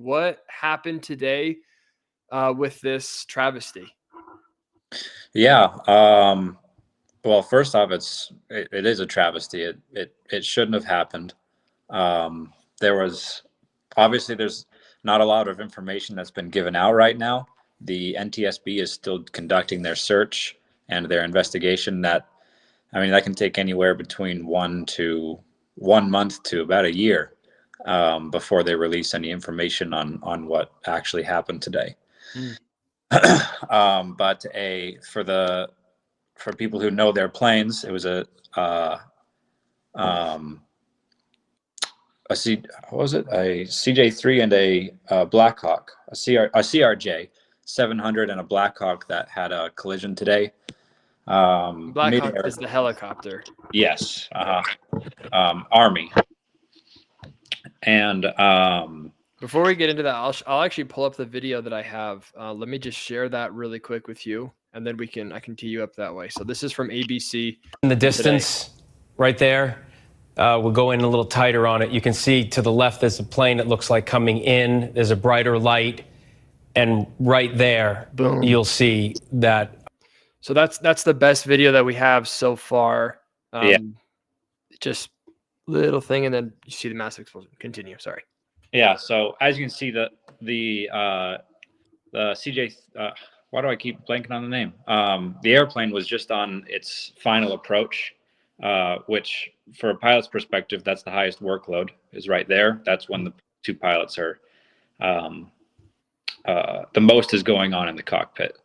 What happened today with this travesty? Yeah. Well, first off, it is a travesty. It shouldn't have happened. There was obviously there's not a lot of information that's been given out right now. The NTSB is still conducting their search and their investigation. That can take anywhere between 1 month to about a year before they release any information on what actually happened today. Mm. But a for people who know their planes, it was uh, um, what was it? A CJ3 and a Blackhawk, a CRJ 700 and a Blackhawk that had a collision today. Blackhawk Midair, is the helicopter. yes, Army, and Before we get into that, I'll actually pull up the video that I have. Let me just share that really quick with you, and then I can tee you up that way. So this is from ABC. In the distance, right there, we'll go in a little tighter on it. You can see to the left there's a plane that looks like coming in. There's a brighter light, and right there, Boom. You'll see that. So that's the best video that we have so far. Yeah. Just little thing, and then you see the massive explosion. Continue. Sorry. Yeah. So as you can see, the CJ. Why do I keep blanking on the name? The airplane was just on its final approach, which, for a pilot's perspective, that's the highest workload. Is right there. That's when the two pilots are. The most is going on in the cockpit.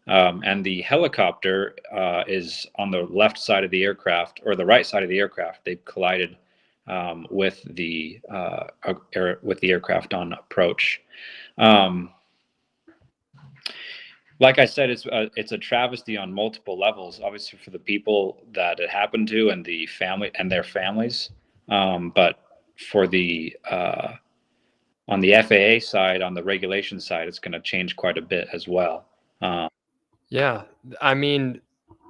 And the helicopter is on the left side of the aircraft, or the right side of the aircraft. They collided with the aircraft on approach. Like I said, it's a travesty on multiple levels. Obviously, for the people that it happened to and the family and their families, but for the on the FAA side, on the regulation side, it's going to change quite a bit as well. Yeah, I mean,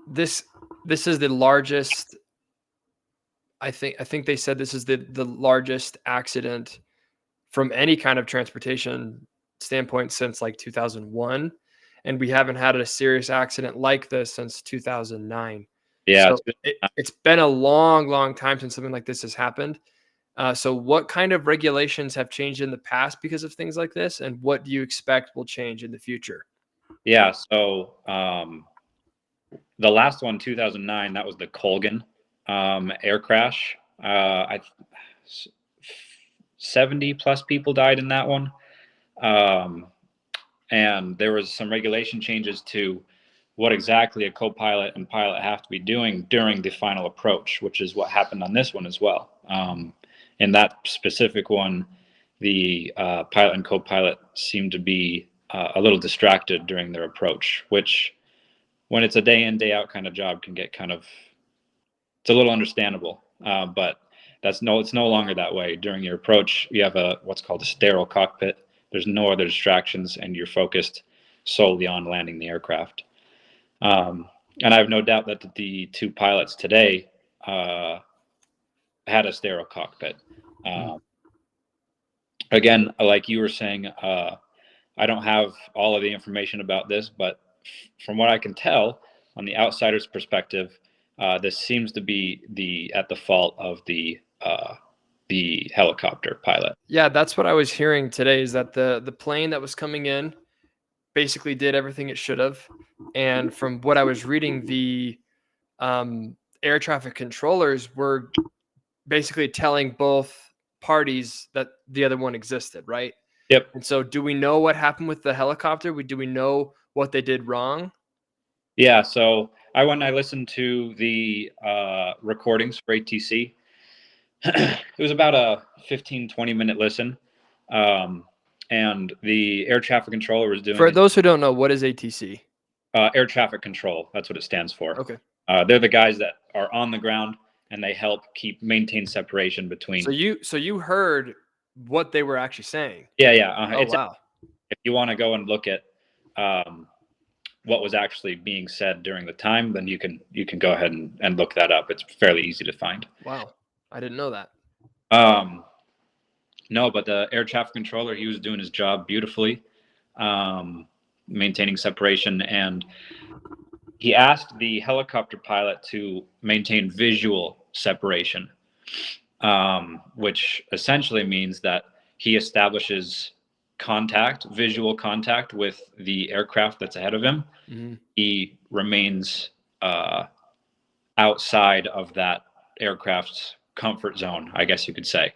this is the largest. I think they said this is the largest accident from any kind of transportation standpoint since like 2001, and we haven't had a serious accident like this since 2009. Yeah, so it's been a long time since something like this has happened. So what kind of regulations have changed in the past because of things like this, and what do you expect will change in the future? Yeah, so the last one, 2009, that was the Colgan air crash. 70 plus people died in that one. And there was some regulation changes to what exactly a co-pilot and pilot have to be doing during the final approach, which is what happened on this one as well. In that specific one, the pilot and co-pilot seemed to be a little distracted during their approach, which, when it's a day in, day out kind of job, can get it's a little understandable. But it's no longer that way. During your approach, you have what's called a sterile cockpit. There's no other distractions, and you're focused solely on landing the aircraft. And I have no doubt that the two pilots today had a sterile cockpit. Again, like you were saying, I don't have all of the information about this, but from what I can tell, on the outsider's perspective, this seems to be at the fault of the helicopter pilot. Yeah, that's what I was hearing today, is that the plane that was coming in basically did everything it should have. And from what I was reading, the air traffic controllers were basically telling both parties that the other one existed, right? Yep. And so do we know what happened with the helicopter? Do we know what they did wrong? Yeah, so I listened to the recordings for ATC. It was about a 15-20 minute listen. And the air traffic controller was doing... For those who don't know, what is ATC? Air traffic control. That's what it stands for. Okay. They're the guys that are on the ground, and they help maintain separation between... So you heard what they were actually saying? Yeah. Oh, wow. If you want to go and look at what was actually being said during the time, then you can go ahead and look that up. It's fairly easy to find. Wow. I didn't know that. No, but the air traffic controller, he was doing his job beautifully, maintaining separation, and he asked the helicopter pilot to maintain visual separation, which essentially means that he establishes visual contact with the aircraft that's ahead of him. Mm-hmm. He remains outside of that aircraft's comfort zone, I guess you could say.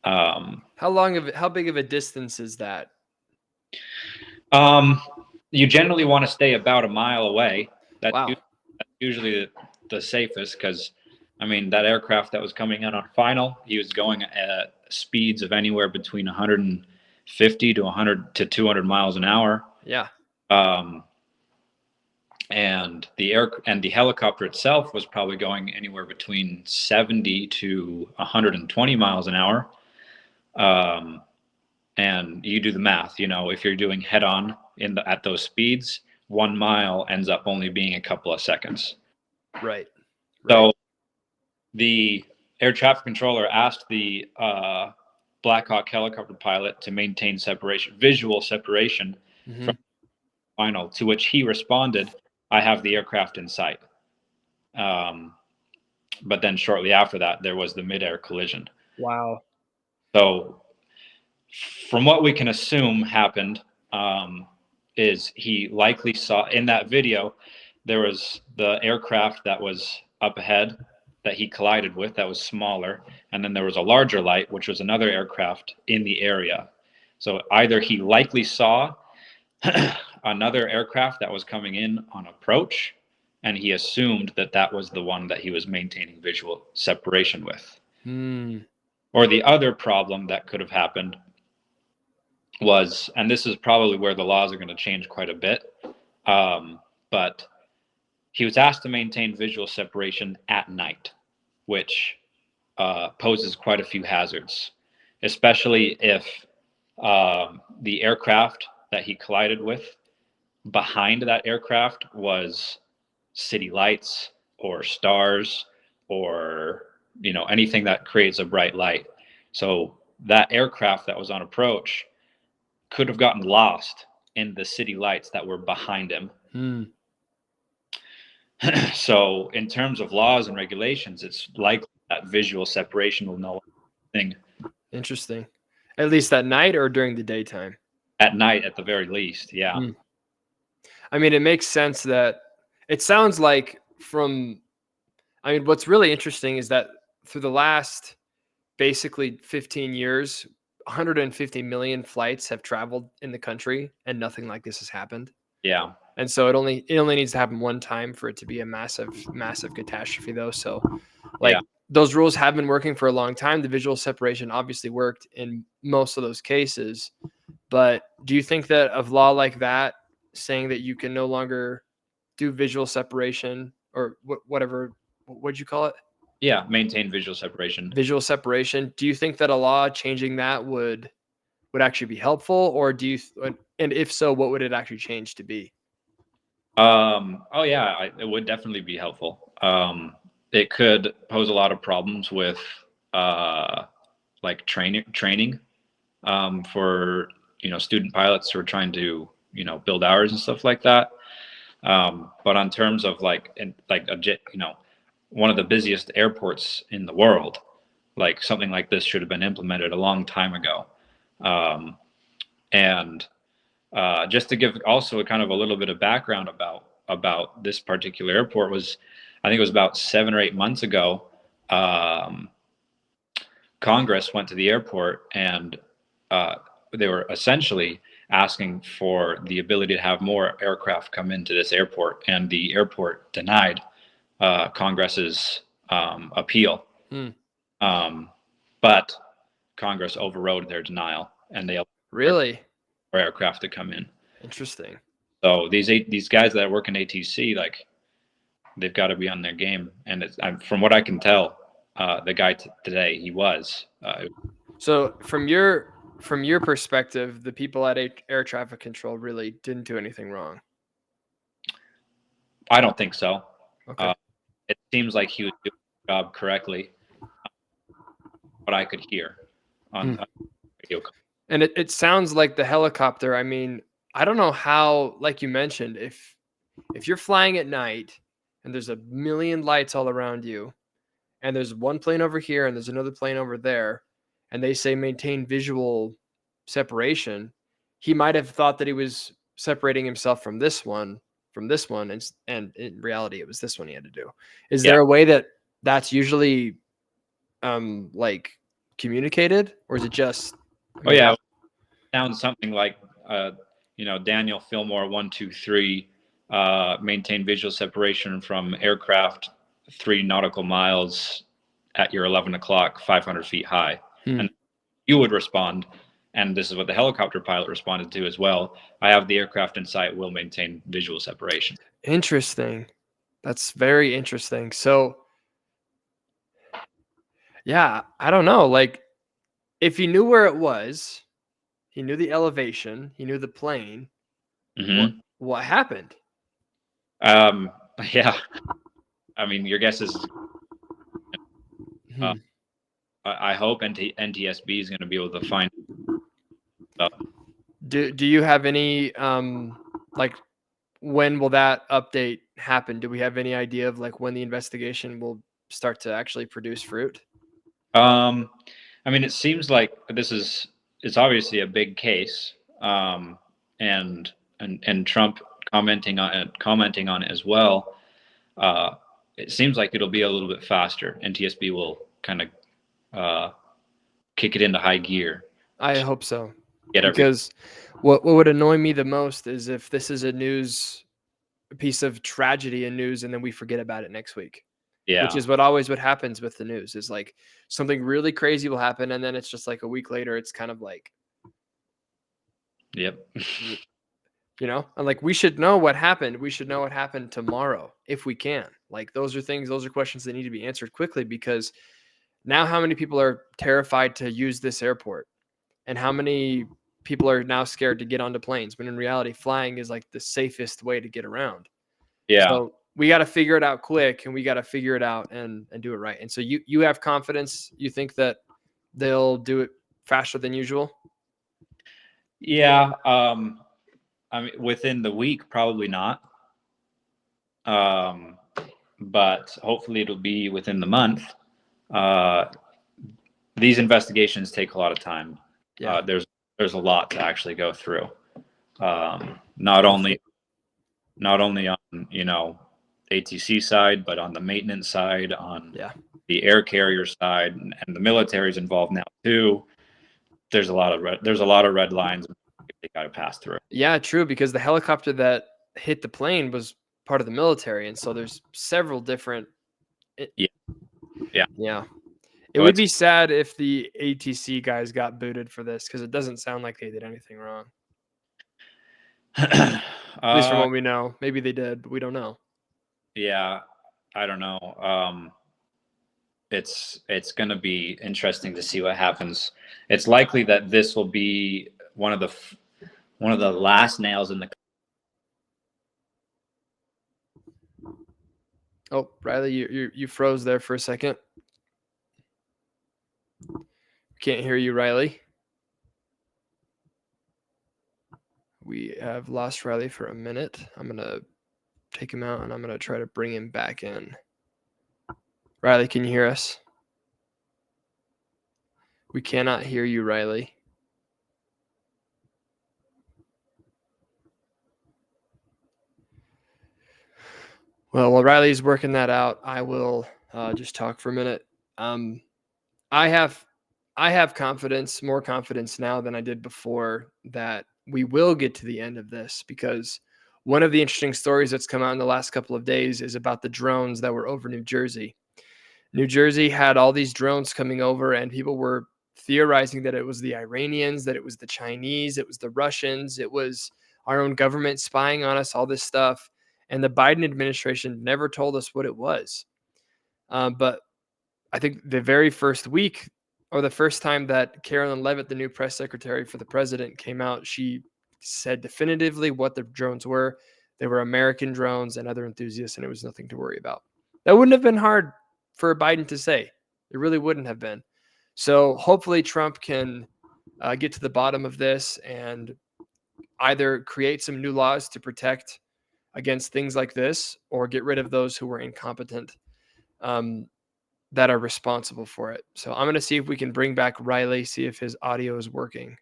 How big of a distance is that? You generally want to stay about a mile away. That's Wow. usually the safest, because I mean, that aircraft that was coming in on final, he was going at speeds of anywhere between 150 to 100 to 200 miles an hour. Yeah. And the helicopter itself was probably going anywhere between 70 to 120 miles an hour. And you do the math, if you're doing head on at those speeds, 1 mile ends up only being a couple of seconds. Right. So the air traffic controller asked the Black Hawk helicopter pilot to maintain visual separation Mm-hmm. from final, to which he responded, "I have the aircraft in sight." But then shortly after that, there was the midair collision. Wow. So from what we can assume happened, is he likely saw in that video, there was the aircraft that was up ahead that he collided with that was smaller, and then there was a larger light, which was another aircraft in the area. So either he likely saw another aircraft that was coming in on approach, and he assumed that that was the one that he was maintaining visual separation with. Or the other problem that could have happened was, and this is probably where the laws are going to change quite a bit, but he was asked to maintain visual separation at night, which poses quite a few hazards, especially if the aircraft that he collided with, behind that aircraft was city lights or stars or anything that creates a bright light. So that aircraft that was on approach could have gotten lost in the city lights that were behind him. So in terms of laws and regulations, it's likely that visual separation will no longer be a thing. Interesting. At least at night or during the daytime? At night, at the very least, yeah. I mean, it makes sense that it sounds like what's really interesting is that through the last basically 15 years, 150 million flights have traveled in the country and nothing like this has happened. Yeah. And so it only needs to happen one time for it to be a massive catastrophe though. So those rules have been working for a long time. The visual separation obviously worked in most of those cases. But do you think that a law like that, saying that you can no longer do visual separation or whatever, what'd you call it? Yeah, maintain visual separation. Visual separation. Do you think that a law changing that would actually be helpful, or and if so, what would it actually change to be? Oh yeah, it would definitely be helpful. It could pose a lot of problems with like training for student pilots who are trying to build hours and stuff like that. But on terms of one of the busiest airports in the world, like something like this should have been implemented a long time ago. And just to give also a kind of a little bit of background about this particular airport, I think it was about 7 or 8 months ago, Congress went to the airport and they were essentially asking for the ability to have more aircraft come into this airport, and the airport denied Congress's appeal. But Congress overrode their denial, and they allowed for aircraft to come in. Interesting. So these guys that work in ATC, like, they've got to be on their game. And from what I can tell, the guy today, he was. So from your perspective, the people at air traffic control really didn't do anything wrong? I don't think so. Okay. It seems like he was doing the job correctly, what I could hear. on radio. And it sounds like the helicopter. I mean, I don't know how, like you mentioned, if you're flying at night and there's a million lights all around you, and there's one plane over here and there's another plane over there, and they say maintain visual separation, he might have thought that he was separating himself from this one, and in reality, it was this one he had to do. Is Yeah. there a way that that's usually like communicated, or is it just? Oh yeah, sounds something like Daniel Fillmore 123 maintain visual separation from aircraft 3 nautical miles at your 11 o'clock 500 feet high. And you would respond, and this is what the helicopter pilot responded to as well: I have the aircraft in sight, will maintain visual separation. Interesting. That's very interesting. So yeah, I don't know, like, if he knew where it was, he knew the elevation, he knew the plane, what happened? Yeah, I mean, your guess is I hope NTSB is going to be able to find stuff. Do you have any like, when will that update happen? Do we have any idea of like when the investigation will start to actually produce fruit? I mean, it seems like it's obviously a big case, and Trump commenting on it as well. It seems like it'll be a little bit faster. NTSB will kind of kick it into high gear. I hope so. Because what would annoy me the most is if this is a piece of tragedy in news, and then we forget about it next week. Yeah. Which is what happens with the news, is like something really crazy will happen, and then it's just like a week later, it's kind of like, yep. And like, we should know what happened. We should know what happened tomorrow if we can. Like, those are questions that need to be answered quickly, because now how many people are terrified to use this airport, and how many people are now scared to get onto planes, when in reality, flying is like the safest way to get around. Yeah. So we got to figure it out quick, and we got to figure it out and do it right. And so you have confidence. You think that they'll do it faster than usual? Yeah. I mean, within the week, probably not. But hopefully it'll be within the month. These investigations take a lot of time. Yeah. There's a lot to actually go through. Not only on, ATC side, but on the maintenance side, on the air carrier side, and the military's involved now too. There's a lot of red lines they got to pass through. Yeah, true, because the helicopter that hit the plane was part of the military, and so there's several different. Yeah. It would be sad if the ATC guys got booted for this, because it doesn't sound like they did anything wrong. At least from what we know. Maybe they did, but we don't know. Yeah, I don't know. It's going to be interesting to see what happens. It's likely that this will be one of the last nails in the. Oh, Riley, you froze there for a second. Can't hear you, Riley. We have lost Riley for a minute. I'm going to take him out, and I'm going to try to bring him back in. Riley, can you hear us? We cannot hear you, Riley. Well, while Riley's working that out, I will just talk for a minute. I have confidence, more confidence now than I did before, that we will get to the end of this, because one of the interesting stories that's come out in the last couple of days is about the drones that were over New Jersey. New Jersey had all these drones coming over, and people were theorizing that it was the Iranians, that it was the Chinese, it was the Russians, it was our own government spying on us, all this stuff. And the Biden administration never told us what it was. But I think the very first week, or the first time that Carolyn Leavitt, the new press secretary for the president, came out, she said definitively what the drones were. They were American drones and other enthusiasts, and it was nothing to worry about. That wouldn't have been hard for Biden to say. It really wouldn't have been. So hopefully Trump can get to the bottom of this and either create some new laws to protect against things like this, or get rid of those who were incompetent that are responsible for it. So I'm going to see if we can bring back Riley, see if his audio is working.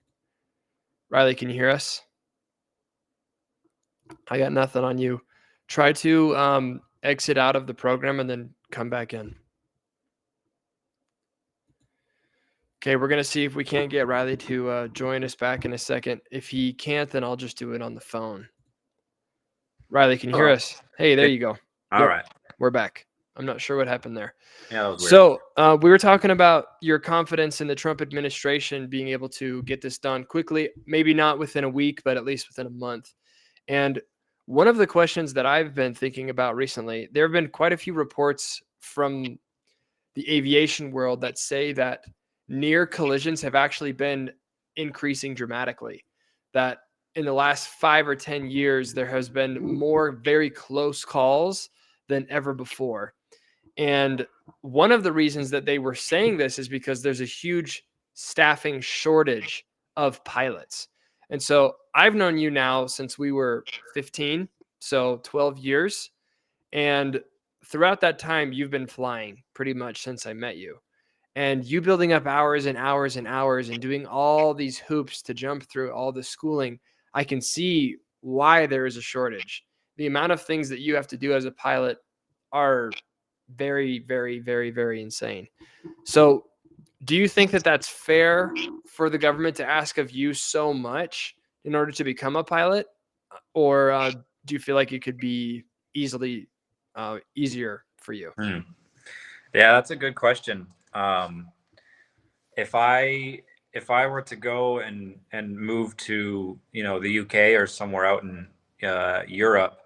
Riley, can you hear us? I got nothing on you. Try to exit out of the program and then come back in. Okay, we're going to see if we can't get Riley to join us back in a second. If he can't, then I'll just do it on the phone. Riley, can you hear us? Hey, there you go. All right. We're back. I'm not sure what happened there. Yeah, that was weird. So we were talking about your confidence in the Trump administration being able to get this done quickly, maybe not within a week, but at least within a month. And one of the questions that I've been thinking about recently, there have been quite a few reports from the aviation world that say that near collisions have actually been increasing dramatically. That in the last 5 or 10 years, there has been more very close calls than ever before. And one of the reasons that they were saying this is because there's a huge staffing shortage of pilots. And so I've known you now since we were 15, so 12 years. And throughout that time, you've been flying pretty much since I met you. And you building up hours and hours and hours and doing all these hoops to jump through all the schooling, I can see why there is a shortage. The amount of things that you have to do as a pilot are very, very, very, very insane. So do you think that that's fair for the government to ask of you so much in order to become a pilot? Or do you feel like it could be easier for you? Yeah, that's a good question. If I were to go and move to, the UK or somewhere out in Europe,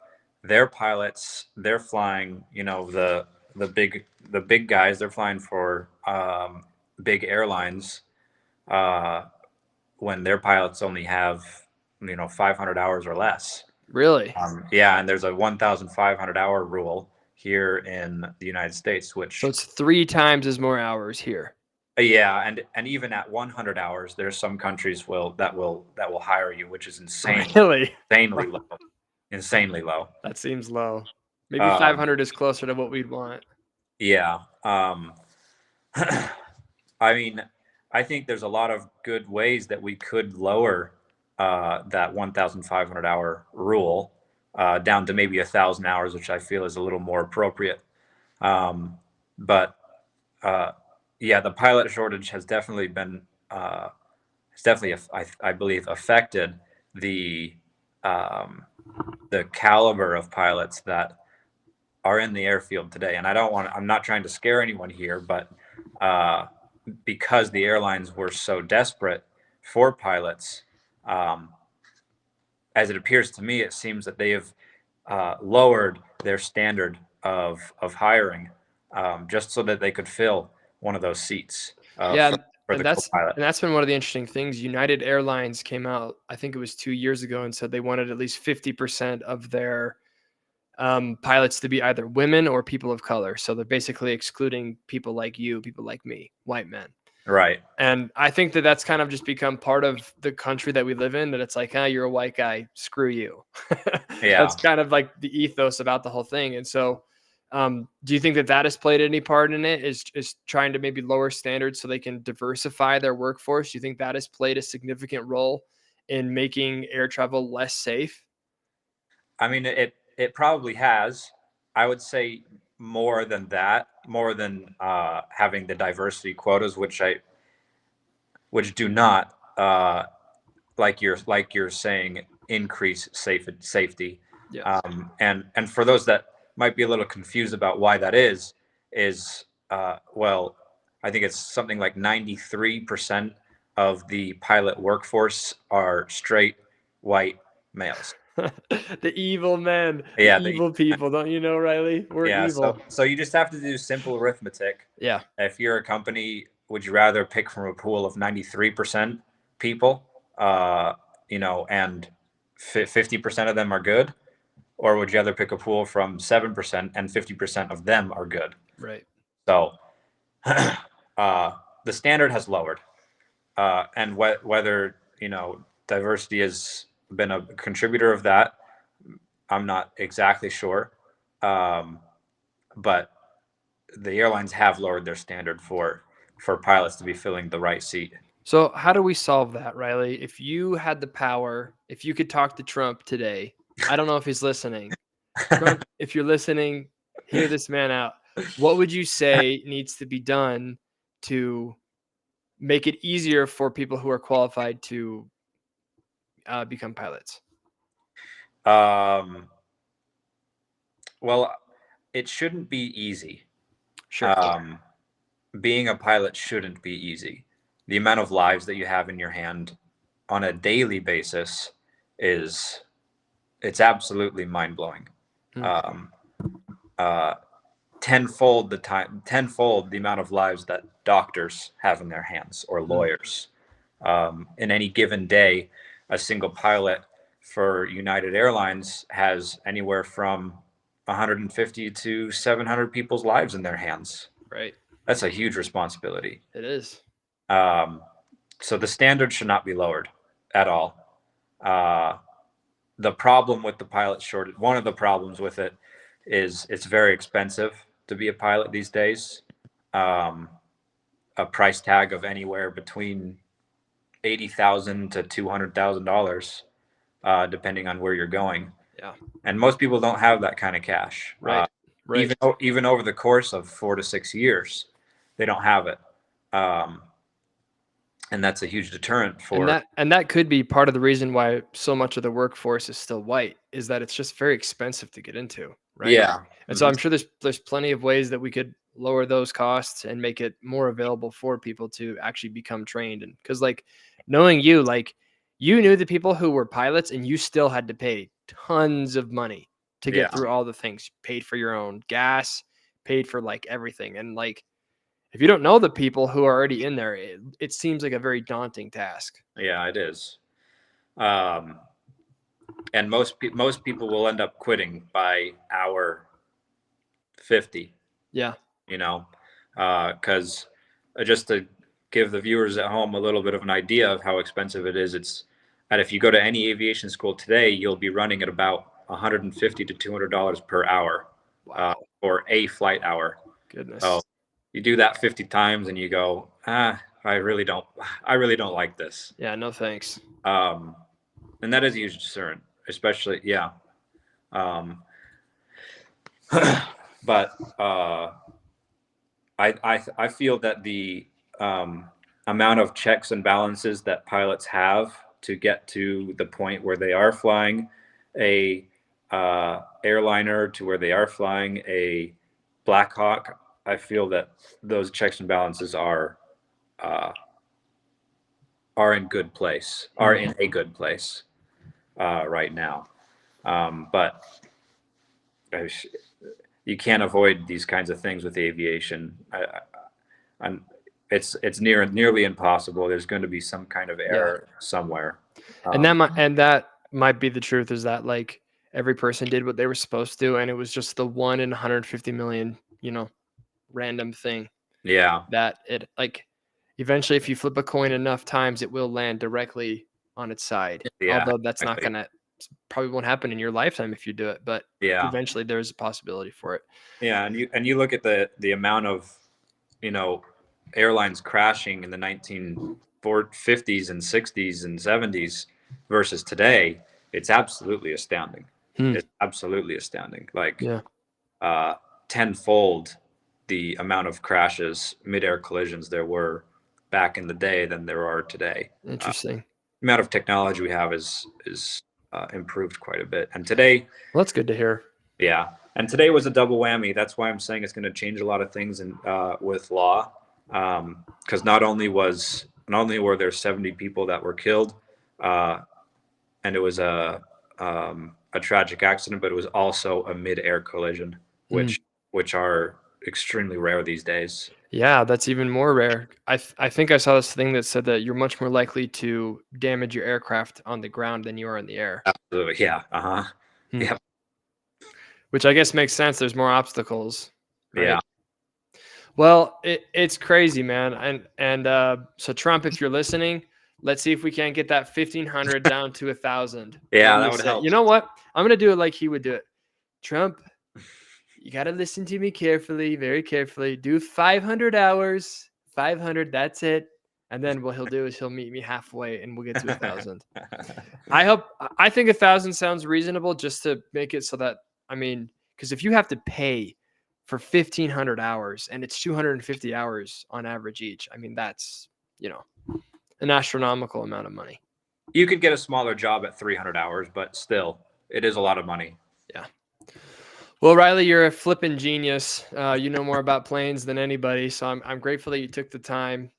their pilots, they're flying, the big guys, they're flying for big airlines when their pilots only have 500 hours or less. Really? Yeah, and there's a 1,500 hour rule here in the United States, which so it's 3 times as more hours here. Yeah, and even at 100 hours, there's some countries that will hire you, which is insane. Really? Insanely low. Insanely low. That seems low. Maybe 500 is closer to what we'd want. Yeah. I mean, I think there's a lot of good ways that we could lower that 1,500 hour rule down to maybe 1,000 hours, which I feel is a little more appropriate. But yeah, the pilot shortage has definitely been, I believe, affected the caliber of pilots that are in the airfield today. And I'm not trying to scare anyone here, but because the airlines were so desperate for pilots, as it appears to me, it seems that they have lowered their standard of hiring just so that they could fill one of those seats. For the co-pilot. And that's been one of the interesting things. United Airlines came out, I think it was 2 years ago, and said they wanted at least 50% of their pilots to be either women or people of color. So they're basically excluding people like you, people like me, white men. Right. And I think that that's kind of just become part of the country that we live in, that it's like, you're a white guy, screw you. Yeah. That's kind of like the ethos about the whole thing. And so do you think that has played any part in it, is trying to maybe lower standards so they can diversify their workforce? Do you think that has played a significant role in making air travel less safe? I mean, it probably has. I would say more than that, more than having the diversity quotas, which do not, like you're saying, increase safety. Yeah. And for those that might be a little confused about why that is well, I think it's something like 93% of the pilot workforce are straight white males. The evil men, Yeah, the evil people. Don't you know, Riley? We're evil. So you just have to do simple arithmetic. Yeah. If you're a company, would you rather pick from a pool of 93% people, and 50% of them are good? Or would you rather pick a pool from 7% and 50% of them are good? Right. So the standard has lowered, and whether diversity has been a contributor of that, I'm not exactly sure, but the airlines have lowered their standard for pilots to be filling the right seat. So how do we solve that, Riley? If you had the power, if you could talk to Trump today, I don't know if he's listening. Trump, if you're listening, hear this man out. What would you say needs to be done to make it easier for people who are qualified to become pilots? Well, it shouldn't be easy. Sure. Being a pilot shouldn't be easy. The amount of lives that you have in your hand on a daily basis it's absolutely mind-blowing. Tenfold the amount of lives that doctors have in their hands, or lawyers. In any given day, a single pilot for United Airlines has anywhere from 150 to 700 people's lives in their hands. Right. That's a huge responsibility. It is. So the standard should not be lowered at all. The problem with the pilot shortage, one of the problems with it, is it's very expensive to be a pilot these days. A price tag of anywhere between $80,000 to $200,000, depending on where you're going. Yeah. And most people don't have that kind of cash. Right. Right. Even over the course of 4 to 6 years, they don't have it. And that's a huge deterrent for. And that could be part of the reason why so much of the workforce is still white, is that it's just very expensive to get into, right? Yeah. And so I'm sure there's plenty of ways that we could lower those costs and make it more available for people to actually become trained. And because, like, knowing you, like, you knew the people who were pilots and you still had to pay tons of money to get through all the things. Paid for your own gas, paid for like everything. And like, if you don't know the people who are already in there, it seems like a very daunting task. Yeah, it is. And most people will end up quitting by hour 50. Yeah. Because just to give the viewers at home a little bit of an idea of how expensive it is, and if you go to any aviation school today, you'll be running at about $150 to $200 per hour. Wow. For a flight hour. Goodness. So you do that 50 times and you go, I really don't like this. Yeah, no thanks. And that is a huge concern, especially, yeah. But I feel that the amount of checks and balances that pilots have to get to the point where they are flying a airliner, to where they are flying a Black Hawk, I feel that those checks and balances are in good place, are in a good place right now. But you can't avoid these kinds of things with aviation. It's nearly impossible. There's going to be some kind of error somewhere. And that might be the truth, is that like every person did what they were supposed to, and it was just the 1 in 150 million, random thing. Yeah. That it, like, eventually if you flip a coin enough times, it will land directly on its side. Yeah, Although that's not probably won't happen in your lifetime if you do it, but yeah, eventually there's a possibility for it. Yeah. And you look at the amount of, airlines crashing in the 1950s and 60s and 70s versus today, it's absolutely astounding. It's absolutely astounding. Like, tenfold the amount of crashes, midair collisions there were back in the day than there are today. Interesting. The amount of technology we have is improved quite a bit. And today, well, that's good to hear. Yeah. And today was a double whammy. That's why I'm saying it's going to change a lot of things with law. Because not only were there 70 people that were killed, and it was a tragic accident, but it was also a mid-air collision, which are extremely rare these days. Yeah, that's even more rare. I think I saw this thing that said that you're much more likely to damage your aircraft on the ground than you are in the air. Absolutely. Yeah. Yeah. Which I guess makes sense. There's more obstacles. Right? Yeah. Well, it's crazy, man. So Trump, if you're listening, let's see if we can't get that 1,500 down to 1,000. Yeah, What do that you would say? help. You know what? I'm gonna do it like he would do it. Trump, you gotta listen to me carefully, very carefully. Do 500 hours, 500. That's it. And then what he'll do is he'll meet me halfway, and we'll get to 1,000. I think 1,000 sounds reasonable, just to make it so that, I mean, because if you have to pay for 1,500 hours and it's 250 hours on average each, I mean, that's, an astronomical amount of money. You could get a smaller job at 300 hours, but still, it is a lot of money. Yeah. Well, Riley, you're a flipping genius. You know more about planes than anybody, so I'm grateful that you took the time.